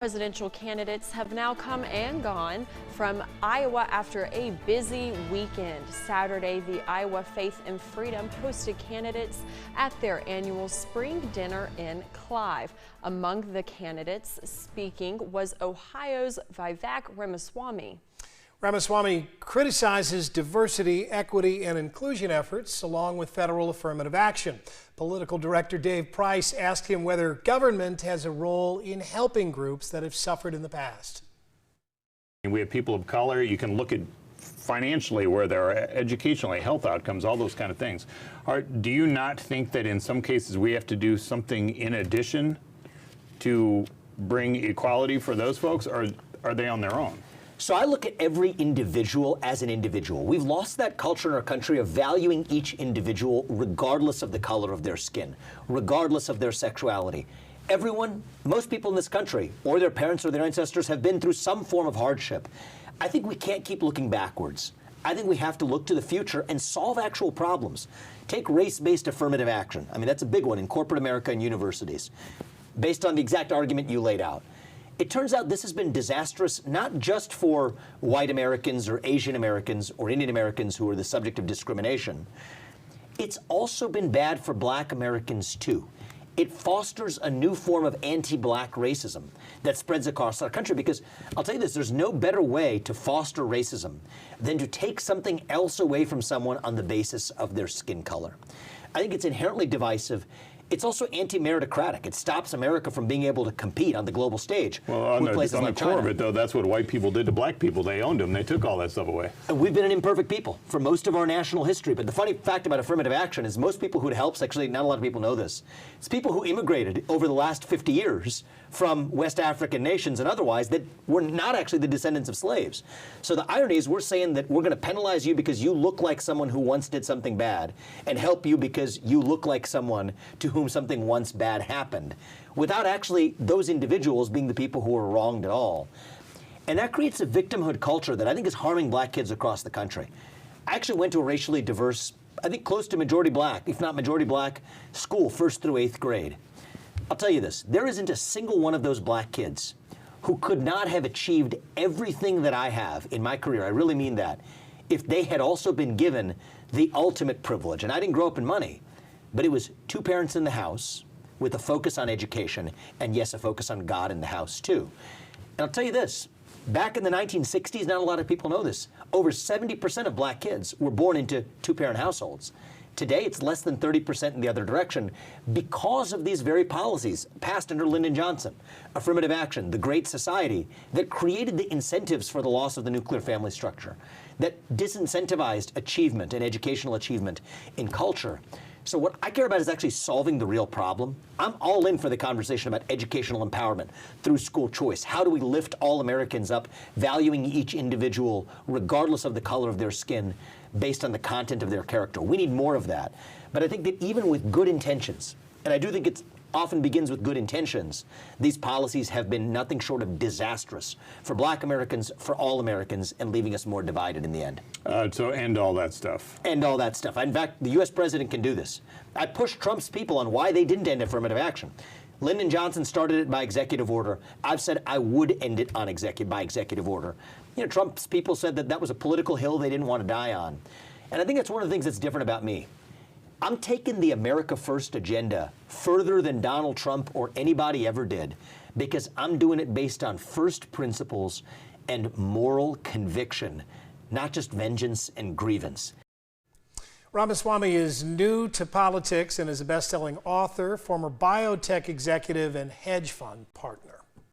Presidential candidates have now come and gone from Iowa after a busy weekend. Saturday, the Iowa Faith and Freedom hosted candidates at their annual spring dinner in Clive. Among the candidates speaking was Ohio's Vivek Ramaswamy. Ramaswamy criticizes diversity, equity, and inclusion efforts along with federal affirmative action. Political director Dave Price asked him whether government has a role in helping groups that have suffered in the past. We have people of color. You can look at financially where there are educationally, health outcomes, all those kind of things. Do you not think that in some cases we have to do something in addition to bring equality for those folks, or are they on their own? So I look at every individual as an individual. We've lost that culture in our country of valuing each individual regardless of the color of their skin, regardless of their sexuality. Everyone, most people in this country, or their parents or their ancestors, have been through some form of hardship. I think we can't keep looking backwards. I think we have to look to the future and solve actual problems. Take race-based affirmative action. I mean, that's a big one in corporate America and universities, based on the exact argument you laid out. It turns out this has been disastrous, not just for white Americans or Asian Americans or Indian Americans who are the subject of discrimination. It's also been bad for black Americans, too. It fosters a new form of anti-black racism that spreads across our country, because I'll tell you this, there's no better way to foster racism than to take something else away from someone on the basis of their skin color. I think it's inherently divisive. It's also anti-meritocratic. It stops America from being able to compete on the global stage. Well, on the core of it, though, that's what white people did to black people. They owned them. They took all that stuff away. And we've been an imperfect people for most of our national history. But the funny fact about affirmative action is most people who it helps, actually not a lot of people know this, it's people who immigrated over the last 50 years from West African nations and otherwise that were not actually the descendants of slaves. So the irony is we're saying that we're going to penalize you because you look like someone who once did something bad and help you because you look like someone to whom something once bad happened, without actually those individuals being the people who were wronged at all. And that creates a victimhood culture that I think is harming black kids across the country. I actually went to a racially diverse, I think close to majority black, if not majority black, school 1st through 8th grade. I'll tell you this, there isn't a single one of those black kids who could not have achieved everything that I have in my career, I really mean that, if they had also been given the ultimate privilege. And I didn't grow up in money, but it was 2 parents in the house with a focus on education, and yes, a focus on God in the house too. And I'll tell you this, back in the 1960s, not a lot of people know this, over 70% of black kids were born into 2-parent households. Today, it's less than 30% in the other direction because of these very policies passed under Lyndon Johnson, affirmative action, the Great Society, that created the incentives for the loss of the nuclear family structure, that disincentivized achievement and educational achievement in culture. So what I care about is actually solving the real problem. I'm all in for the conversation about educational empowerment through school choice. How do we lift all Americans up, valuing each individual regardless of the color of their skin, based on the content of their character? We need more of that. But I think that even with good intentions, and I do think it often begins with good intentions, these policies have been nothing short of disastrous for black Americans, for all Americans, and leaving us more divided in the end. So end all that stuff. End all that stuff. In fact, the U.S. president can do this. I pushed Trump's people on why they didn't end affirmative action. Lyndon Johnson started it by executive order. I've said I would end it on by executive order. You know, Trump's people said that that was a political hill they didn't want to die on. And I think that's one of the things that's different about me. I'm taking the America First agenda further than Donald Trump or anybody ever did, because I'm doing it based on first principles and moral conviction, not just vengeance and grievance. Ramaswamy is new to politics and is a best-selling author, former biotech executive, and hedge fund partner.